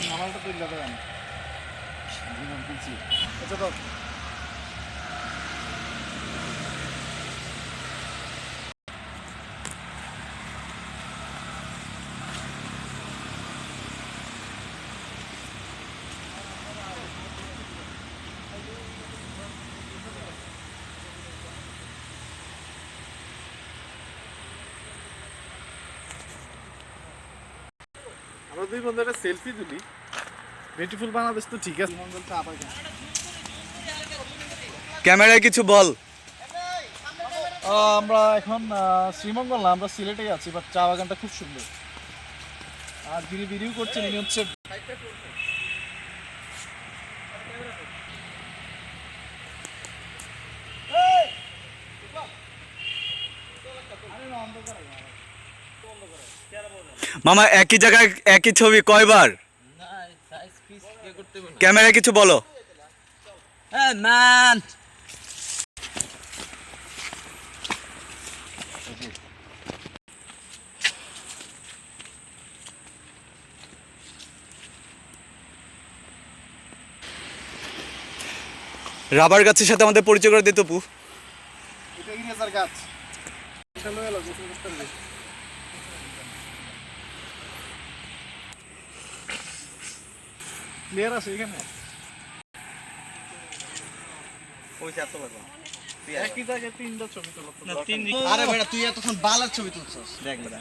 মালাটা তুই দেবেন আচ্ছা তো আমরা দুই বন্ধু একটা সেলফি তুলি। বিউটিফুল বাংলাদেশ তো ঠিক আছে। ক্যামেরায় কিছু বল। আমরা এখন শ্রীমঙ্গল না, আমরা সিলেটেই আছি, বাট চা বাগানটা খুব সুন্দর। আর যিনি ভিডিও করছেন ইনি হচ্ছে মামা একই জায়গায় একই ছবি কয়বার? ক্যামেরায় কিছু বলো। ম্যান রাবার গাছের সাথে আমাদের পরিচয় করে দিত পু। এটা ইরেজার গাছ। এটা লয়ে এলো গোসল করতে হবে। ক্লিয়ার আছে এখানে? একই জায়গায় তিনটা ছবি তোলো। আরে বেটা তুই এতক্ষণ বালের ছবি তুলছস। দেখ বেটা